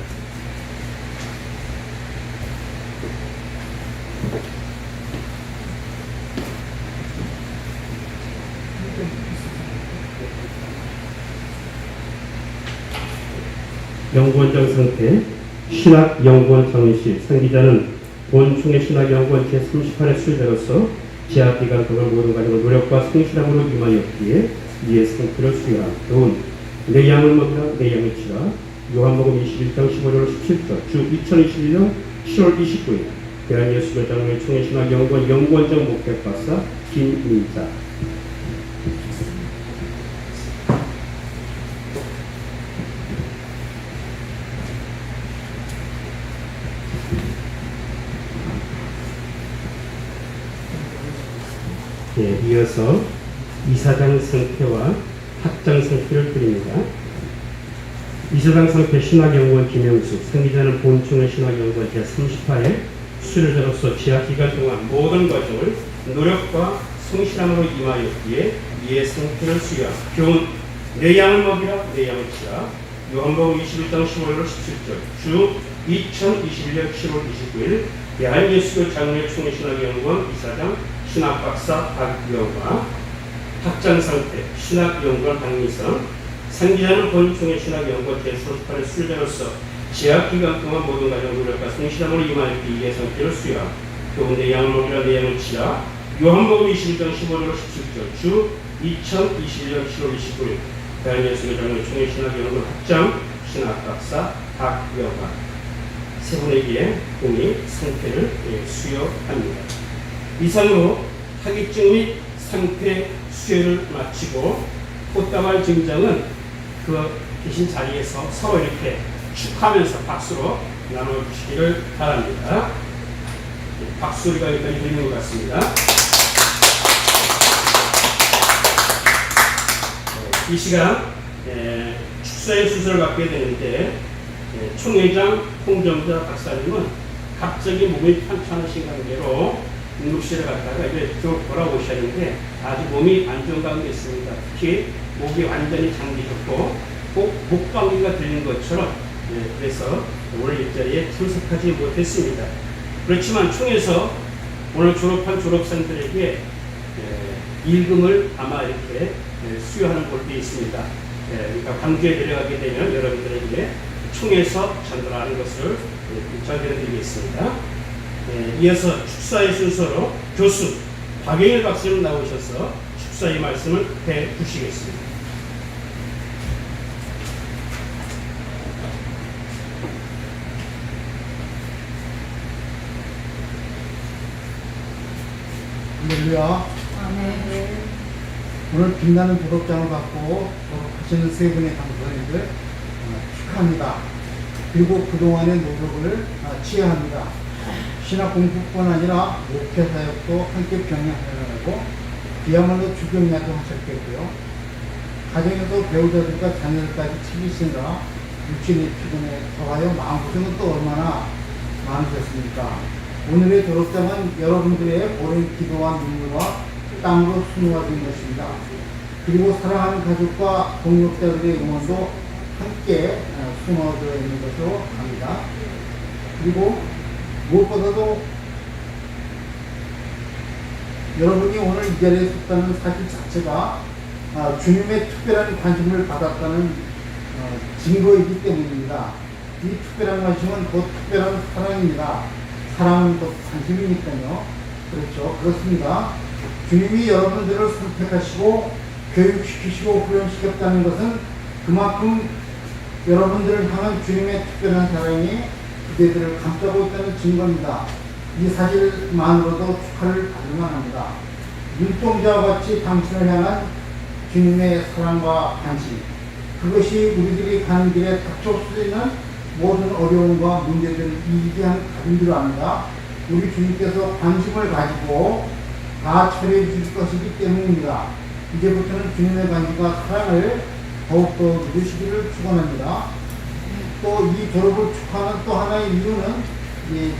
연구원장 상태, 신학연구원 정인씨, 상기자는 본총회 신학연구원 제38회 수료자로서 재학기간 동안 모든 과정을 노력과 성실함으로 임하였기에 이에 상태를 수여함. 교훈, 내 양을 먹이라 내 양을 치라. 요한복음 21장 15절 17절. 주 2021년 7월 29일 대한예수교 장로회 총회 신학연구원 연구원장 목회박사 김미자. 이어서 이사장 상태와 학장 상태를 드립니다. 이사장 상태 신학연구원 김영숙, 상기자는 본총회 신학연구원 제38회 수료자로서 재학기간 동안 모든 과정을 노력과 성실함으로 임하였기에 이에 상태를 수여함. 교훈, 내 양을 먹이라 내 양을 치라. 요한복음 21장 15절 17절. 주 2021년 7월 29일 대한예수교 장로회 총회 신학연구원 이사장 신학박사 박영화, 학장 상태 신학연구원 박미성, 상기자는 본총회 신학연구원 제38회 수료자로서 재학기간 동안 모든 과정 노력과 성실함으로 임하였기 이에 상태를 수여함. 교훈 내 양을 먹이라 내 양을 치라. 요한복음 21장 15절 17절. 주 2021년 7월 29일 대한예수교 장로회 총회 신학연구원 학장 신학박사 박영화 세 분에게 공이 상태를 수여합니다. 이상으로 학위증 및 상태 수여를 마치고 꽃다발 증정은 그 계신 자리에서 서로 이렇게 축하하면서 박수로 나눠주시기를 바랍니다. 박수 소리가 여기까지 들리는 것 같습니다. 이 시간 축사의 순서를 갖게 되는데 총회장 홍정자 박사님은 갑자기 몸이 편찮으신 관계로 응급실에 갔다가 이제 좀 돌아오셨는데 아주 몸이 안 좋은 가운데 있습니다. 특히 목이 완전히 잠기셨고 꼭 목감기가 들린 것처럼 그래서 오늘 일자리에 참석하지 못했습니다. 그렇지만 총에서 오늘 졸업한 졸업생들에게 일금을 아마 이렇게 수여하는 곳이 있습니다. 그러니까 광주에 내려가게 되면 여러분들에게 총에서 전달하는 것을 전해드리겠습니다. 이어서 축사의 순서로 교수 박영일 박사님 나오셔서 축사의 말씀을 해 주시겠습니다. 할렐루야. 아멘. 오늘 빛나는 부덕장을 받고 하시는 세 분의 강사님들 축하합니다. 그리고 그동안의 노력을 치하합니다. 신학 공부뿐 아니라 목회 사역도 함께 병행하려고 그야말로 주경야도 하셨겠고요. 가정에서 배우자들과 자녀들까지 챙기시느라 육신의 피곤에 더하여 마음고생은 또 얼마나 많으셨습니까? 오늘의 졸업장은 여러분들의 오랜 기도와 눈물과 땀으로 수놓아진 것입니다. 그리고 사랑하는 가족과 동력자들의 응원도 함께 수놓아져 있는 것으로 합니다. 그리고 무엇보다도 여러분이 오늘 이 자리에 섰다는 사실 자체가 주님의 특별한 관심을 받았다는 증거이기 때문입니다. 이 특별한 관심은 곧 특별한 사랑입니다. 사랑은 곧 관심이니까요. 그렇죠. 그렇습니다. 주님이 여러분들을 선택하시고 교육시키시고 훈련시켰다는 것은 그만큼 여러분들을 향한 주님의 특별한 사랑이 그대들을 감싸고 있다는 증거입니다. 이 사실만으로도 축하를 받을 만합니다. 눈동자와 같이 당신을 향한 주님의 사랑과 관심, 그것이 우리들이 가는 길에 닥쳐올 수 있는 모든 어려움과 문제들을 이기게 한 답인 줄 압니다. 우리 주님께서 관심을 가지고 다 처리해 주실 것이기 때문입니다. 이제부터는 주님의 관심과 사랑을 더욱더 누리시기를 축원합니다. 또 이 졸업을 축하하는 또 하나의 이유는 이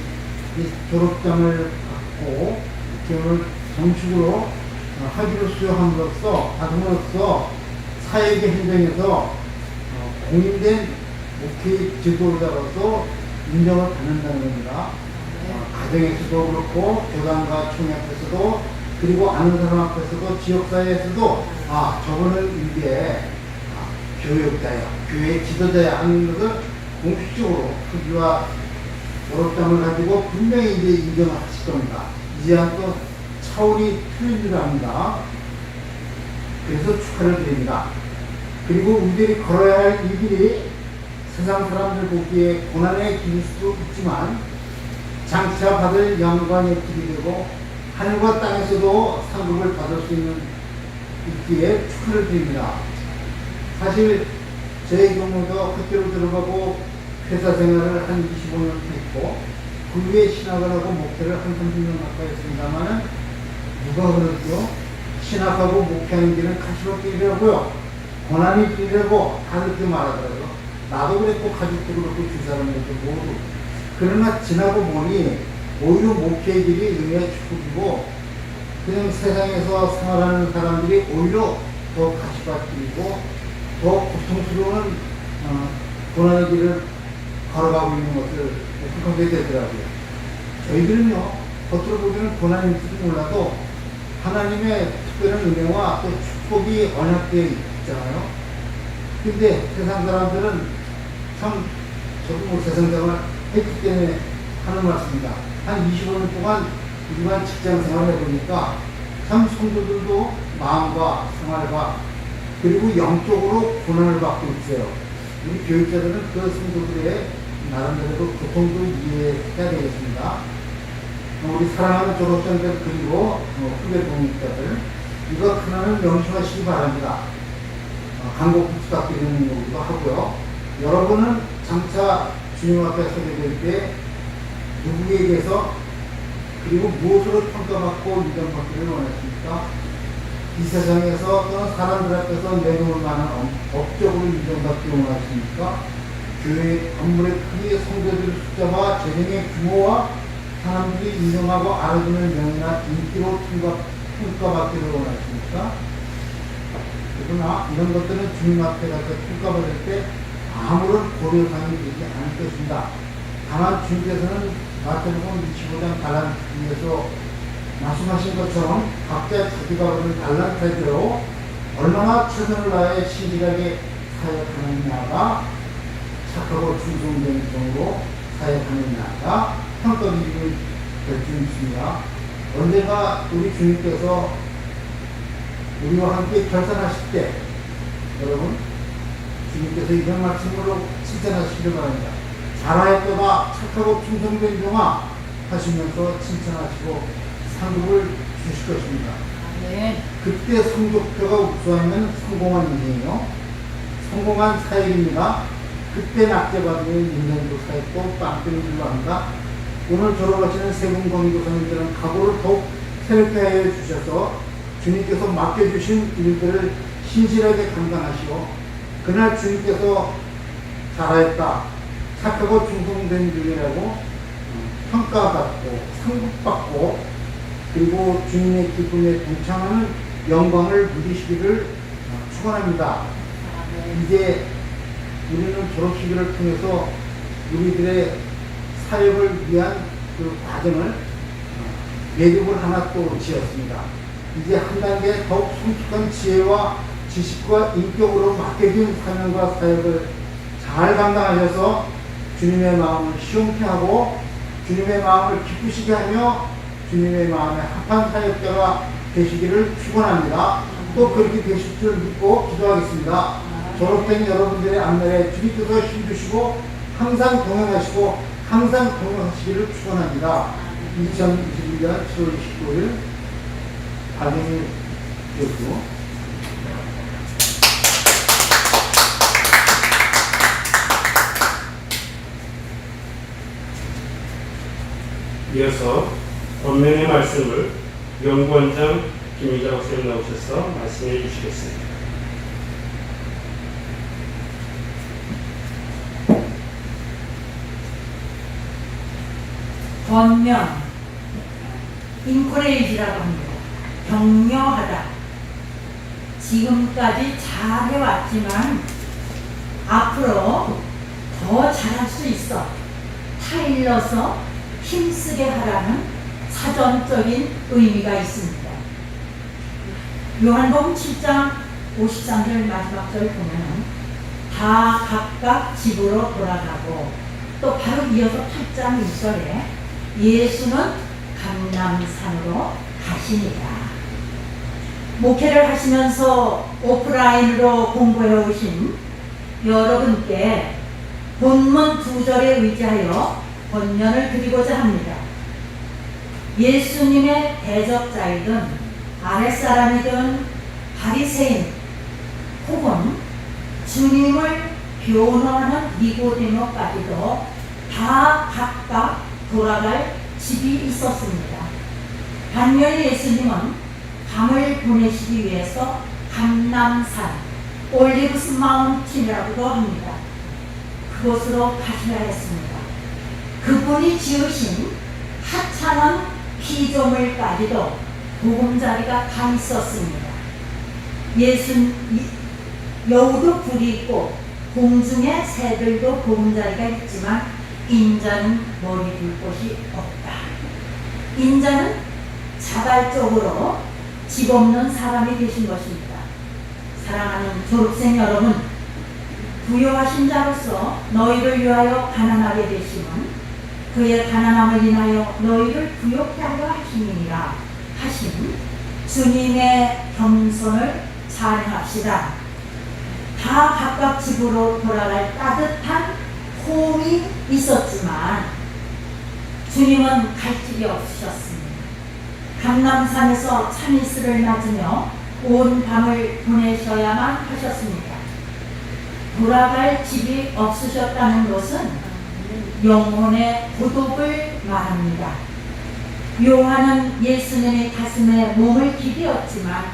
졸업장을 받고 교육을 정식으로 학위로 수여함으로써 받음으로써 사회계 행정에서 공인된 목회 지도자로서 인정을 받는다는 겁니다. 가정에서도 그렇고 교단과 총회 앞에서도 그리고 아는 사람 앞에서도 지역사회에서도 저분은 이게 교육자야, 교회 지도자야 하는 것을 공식적으로 학위와 졸업장을 가지고 분명히 이제 인정을 하실 겁니다. 이제야 또 차원이 틀린 줄 압니다. 그래서 축하를 드립니다. 그리고 우리들이 걸어야 할 이 길이 세상 사람들 보기에 고난의 길일 수도 있지만 장차 받을 영광의 길이 되고 하늘과 땅에서도 상급을 받을 수 있는 있기에 축하를 드립니다. 사실 제 경우도 학교를 들어가고 회사 생활을 한 25년 했고 그 후에 신학을 하고 목회를 한 30년 가까이 했습니다만 누가 그랬죠? 신학하고 목회하는 길은 가시밭 길이라고요. 고난의 길이라고 다 그렇게 말하더라고요. 나도 그랬고 가족도 그렇고 두 사람들도 모두. 그러나 지나고 보니 오히려 목회의 길이 의미가 축복이고 그냥 세상에서 생활하는 사람들이 오히려 더 가시밭 길이고 더 고통스러운 고난의 길을 걸어가고 있는 것을 생각하게 되더라고요. 저희들은요, 겉으로 보기에는 고난일지도 몰라도 하나님의 특별한 은혜와 또 축복이 언약되어 있잖아요. 근데 세상 사람들은 참, 저도 뭐 세상 생활 했기 때문에 하는 말씀입니다. 한 25년 동안 일반 직장 생활을 해보니까 참 성도들도 마음과 생활과 그리고 영적으로 고난을 받고 있어요. 우리 교육자들은 그 성도들의 나름대로 고통도 이해해야 되겠습니다. 우리 사랑하는 졸업생들 그리고 후배 동역자들 이거 하나는 명심하시기 바랍니다. 간곡히 부탁드리는 거기도 하고요. 여러분은 장차 주님 앞에 서게 될 때 누구에게서 그리고 무엇으로 평가받고 인정받기를 원하십니까? 이 세상에서 또는 사람들 앞에서 내놓을 만한 법적으로 인정받기 원하십니까? 교회 건물의 크기, 성도들의 숫자와 재정의 규모와 사람들이 인정하고 알아주는 명예나 인기로 평가받기를 원하십니까? 그러나 이런 것들은 주님 앞에 가서 평가받을 때 아무런 고려사항이 되지 않을 것입니다. 다만 주님께서는 마태복음 25장 달란트에서 말씀하신 것처럼 각자 자기가 얻은 달란트대로 얼마나 최선을 다해 신실하게 사역하느냐가 착하고 충성된 종으로 사역하느냐가 평가기준이 될 수 있습니다. 언젠가 우리 주님께서 우리와 함께 결산하실 때 여러분 주님께서 이런 말씀으로 칭찬하시기를 바랍니다. 잘하였도다 착하고 충성된 종아 하시면서 칭찬하시고 상급을 주실 것입니다. 아멘. 그때 성적표가 우수하면 성공한 인생이요. 성공한 사역입니다. 그때 낙제받으면 인생도 사역도 빵꾸를 불러한다. 오늘 졸업하시는 세 분 권위교사님들은 각오를 더욱 새롭게 하여 주셔서 주님께서 맡겨주신 일들을 신실하게 감당하시오. 그날 주님께서 잘하였다, 착하고 충성된 중이라고 평가받고 상급받고 그리고 주님의 기쁨에 동참하는 영광을 누리시기를 축원합니다. 이제 우리는 졸업식을 통해서 우리들의 사역을 위한 그 과정을 매듭을 하나 또 지었습니다. 이제 한 단계 더욱 성숙한 지혜와 지식과 인격으로 맡겨진 사명과 사역을 잘 감당하셔서 주님의 마음을 시원케 하고 주님의 마음을 기쁘시게 하며 주님의 마음에 합한 사역자가 되시기를 축원합니다. 또 그렇게 되실 줄 믿고 기도하겠습니다. 졸업생 여러분들의 안내에 주님께서 힘주시고 항상 동행하시고 항상 동행하시기를 축원합니다. 2021년 7월 29일 박영일 교수. 이어서 권면의 말씀을 연구원장 김희자 목사님 나오셔서 말씀해 주시겠습니다. 권면, 인코레이지라고 합니다. 격려하다. 지금까지 잘해왔지만 앞으로 더 잘할 수 있어. 타일러서 힘쓰게 하라는 사전적인 의미가 있습니다. 요한복음 7장 53절 마지막 절 보면 다 각각 집으로 돌아가고 또 바로 이어서 8장 1절에 예수는 감람산으로 가시니라. 목회를 하시면서 오프라인으로 공부해 오신 여러분께 본문 2절에 의지하여 권면을 드리고자 합니다. 예수님의 대적자이든 아랫사람이든 바리새인 혹은 주님을 변호하는 니고데모까지도 다 각각 돌아갈 집이 있었습니다. 반면에 예수님은 밤을 보내시기 위해서 감람산, 올리브스 마운틴이라고도 합니다. 그곳으로 가셔야 했습니다. 그분이 지으신 하찮은 피조물까지도 보금자리가 다 있었습니다. 여우도 불이 있고 공중의 새들도 보금자리가 있지만 인자는 머리 둘 곳이 없다. 인자는 자발적으로 집 없는 사람이 되신 것입니다. 사랑하는 졸업생 여러분, 부요하신 자로서 너희를 위하여 가난하게 되심은 그의 가난함을 인하여 너희를 부요케 하려 하심이니라 하신 주님의 겸손을 찬양합시다. 다 각각 집으로 돌아갈 따뜻한 호흡이 있었지만 주님은 갈 집이 없으셨습니다. 감람산에서 참이슬을 맞으며 온 밤을 보내셔야만 하셨습니다. 돌아갈 집이 없으셨다는 것은 영혼의 고독을 말합니다. 요한은 예수님의 가슴에 몸을 기대었지만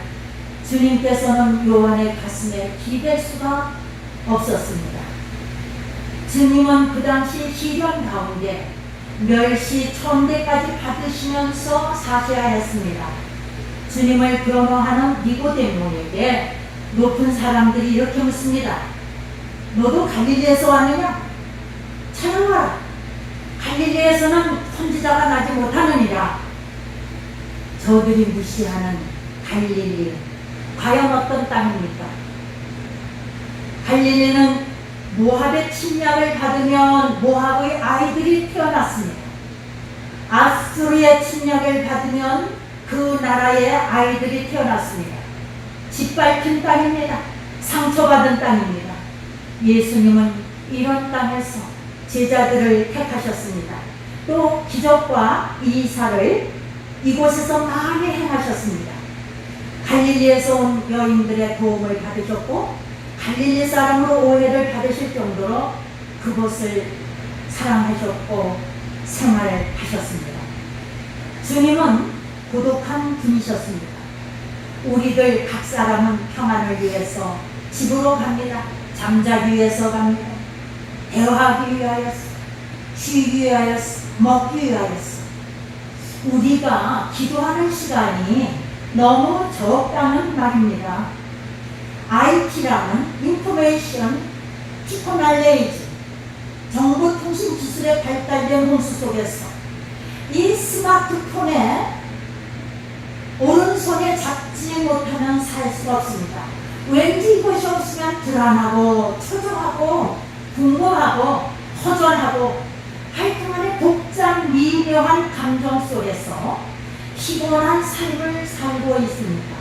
주님께서는 요한의 가슴에 기댈 수가 없었습니다. 주님은 그 당시 시련 가운데 멸시 천대까지 받으시면서 사셔야했습니다. 주님을 변호하는 니고데모에게 높은 사람들이 이렇게 묻습니다. 너도 갈릴리에서 왔느냐? 찾아와라. 갈릴리에서는 선지자가 나지 못하느니라. 저들이 무시하는 갈릴리, 과연 어떤 땅입니까? 갈릴리는 모압의 침략을 받으면 모압의 아이들이 태어났습니다. 아수르의 침략을 받으면 그 나라의 아이들이 태어났습니다. 짓밟힌 땅입니다. 상처받은 땅입니다. 예수님은 이런 땅에서 제자들을 택하셨습니다. 또 기적과 이사를 이곳에서 많이 행하셨습니다. 갈릴리에서 온 여인들의 도움을 받으셨고 갈릴리 사람으로 오해를 받으실 정도로 그곳을 사랑하셨고 생활하셨습니다. 주님은 고독한 분이셨습니다. 우리들 각 사람은 평안을 위해서 집으로 갑니다. 잠자기 위해서 갑니다. 대화하기 위하여서, 쉬기 위하여서, 먹기 위하여서. 우리가 기도하는 시간이 너무 적다는 말입니다. IT라는 인포메이션 테크놀로지, 정보통신 기술의 발달된 홍수 속에서 이 스마트폰에 오른손에 잡지 못하면 살 수가 없습니다. 왠지 이것이 없으면 불안하고 초조하고 궁금하고 허전하고 하여튼간에 복잡 미묘한 감정 속에서 피곤한 삶을 살고 있습니다.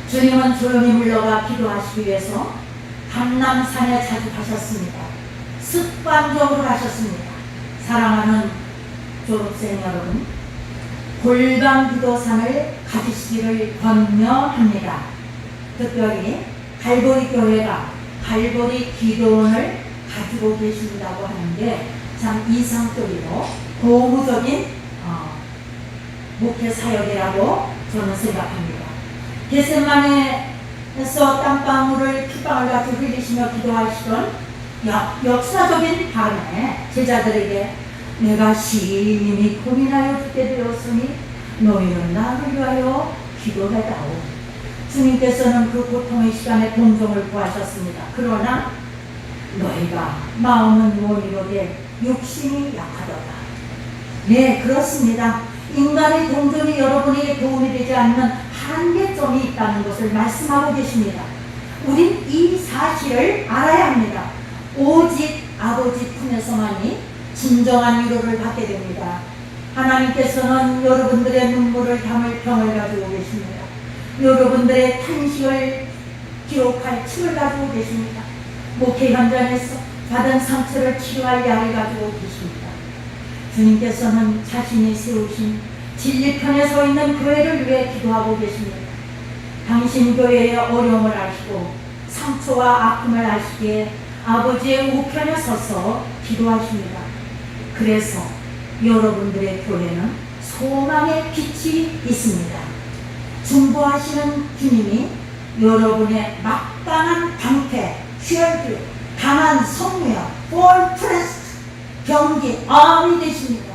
주님은 조용히 물러가 기도하시기 위해서 감람산에 자주 가셨습니다. 습관적으로 가셨습니다. 사랑하는 졸업생 여러분, 골방 기도산을 가지시기를 권면합니다. 특별히 갈보리 교회가 갈보리 기도원을 가지고 계신다고 하는 게 참 이상적이고 고무적인 목회 사역이라고 저는 생각합니다. 겟세마네에서 땀방울을 핏방울 같이 흘리시며 기도하시던 역사적인 밤에 제자들에게 내가 심히 고민하여 죽게 되었으니 너희는 나를 위하여 기도해다오. 주님께서는 그 고통의 시간에 동정을 구하셨습니다. 그러나 너희가 마음은 원이로되 육신이 약하도다. 네, 그렇습니다. 인간의 동정이 여러분에게 도움이 되지 않는 한계점이 있다는 것을 말씀하고 계십니다. 우린 이 사실을 알아야 합니다. 오직 아버지 품에서만이 진정한 위로를 받게 됩니다. 하나님께서는 여러분들의 눈물을 담을 병을 가지고 계십니다. 여러분들의 탄식을 기록할 춤을 가지고 계십니다. 목회 현장에서 받은 상처를 치료할 약을 가지고 계십니다. 주님께서는 자신이 세우신 진리편에 서 있는 교회를 위해 기도하고 계십니다. 당신 교회의 어려움을 아시고 상처와 아픔을 아시기에 아버지의 우편에 서서 기도하십니다. 그래서 여러분들의 교회는 소망의 빛이 있습니다. 중보하시는 주님이 여러분의 막강한 방패, 쉴드, 강한 성무역, 폴트레스트, 경기, 암이 되십니다.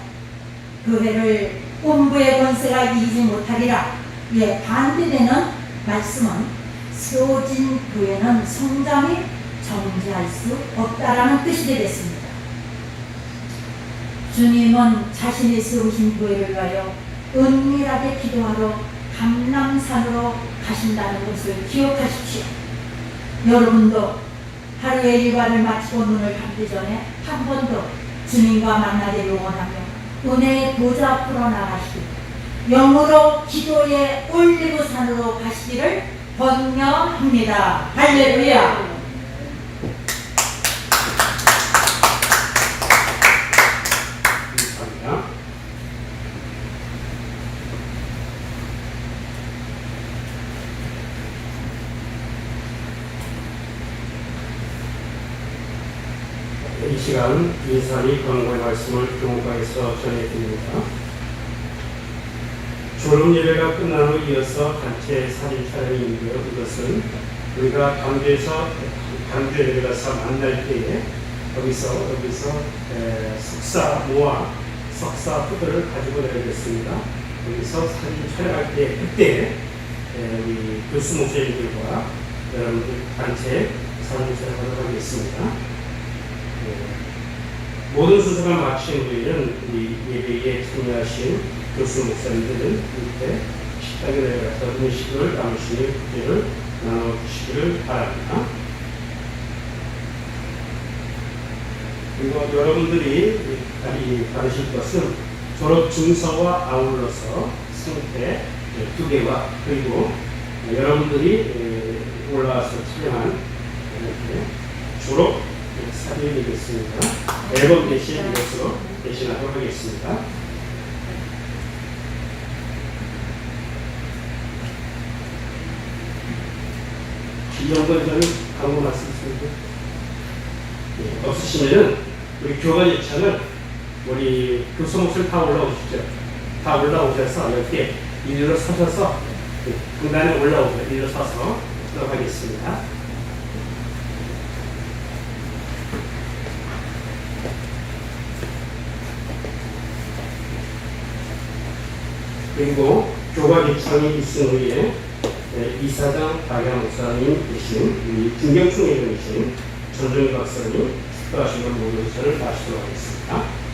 교회를 음부의 권세가 이기지 못하리라. 예, 반대되는 말씀은 세워진 교회는 성장이 정지할 수 없다라는 뜻이 되겠습니다. 주님은 자신이 세우신 교회를 위하여 은밀하게 기도하러 감람산으로 가신다는 것을 기억하십시오. 여러분도 하루의 일과를 마치고 눈을 감기 전에 한 번 더 주님과 만나기를 원하며 은혜의 보좌 앞으로 나가시고 영으로 기도의 올리브산으로 가시기를 권면합니다. 할렐루야. 이 시간 이산이 권고의 말씀을 교무관에서 전해드립니다. 졸업 예배가 끝난 후 이어서 단체 사진 촬영인데요. 이것은 우리가 강주에 내려가서 만날 때에 여기서 석사 모아 석사 후드를 가지고 내려갔습니다. 여기서 사진 촬영할 때 그때 우리 교수 목사님들과 여러분들 단체 사진 촬영하도록 하겠습니다. 모든 순서가 마친 후에는 우리 예배에 참여하신 교수 목사님들은 이때 식탁에 내려가서 음식을 나누시는 구제를 나눠주시기를 바랍니다. 그리고 여러분들이 받으실 것은 졸업 증서와 아울러서 상태 2개와 그리고 여러분들이 올라와서 촬영한 이렇게 졸업 사진이겠습니다. 앨범 대신 이것으로 대신하도록 하겠습니다. 이런 저는 광고 말씀드립니다. 예, 없으시면은 우리 교관 입장을 우리 교수목실 다 올라오십시오. 다 올라오셔서 이렇게 일로 서셔서 공간에 올라오고 일로 서서 들어가겠습니다. 그리고 교관 입장이 있은 후에 이사장 박양 목사님 계신 우리 김경춘 회장이신 전종희 박사님 축도하신 걸 모여서를 마치도록 하겠습니다.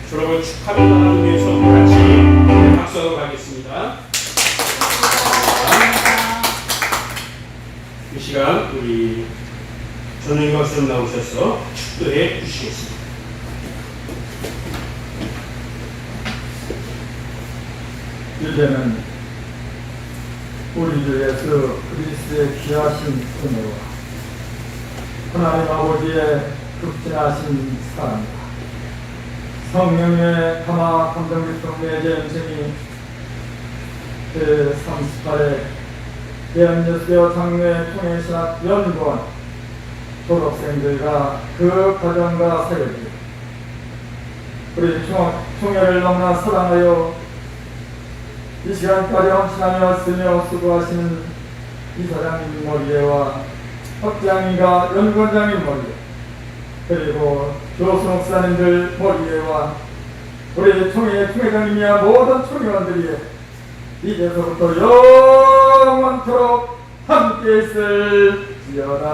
졸업을 축하하기 위해서 같이 박수하고 가겠습니다. 이 시간 우리 전영희 박사님 나오셔서 축도해 주시겠습니다. 이제는 우리 주 예수 그리스도의 귀하신 은혜와 하나님 아버지의 극진하신 사랑과 성령의 감화 감동교통의 제임생이 제38회 대한예수교 장로회 통일신학 연구원 졸업생들과 그 가정과 사역이 우리 총회를 너무나 사랑하여 이 시간까지 헌신하며 쓰며 수고하시는 이사장님 머리에와 학장님과 연구원장님 머리에 그리고 교수 목사님들 머리에와 우리 총회장님이야 모든 총회원들이 이제서부터 영원토록 함께 있을지어다.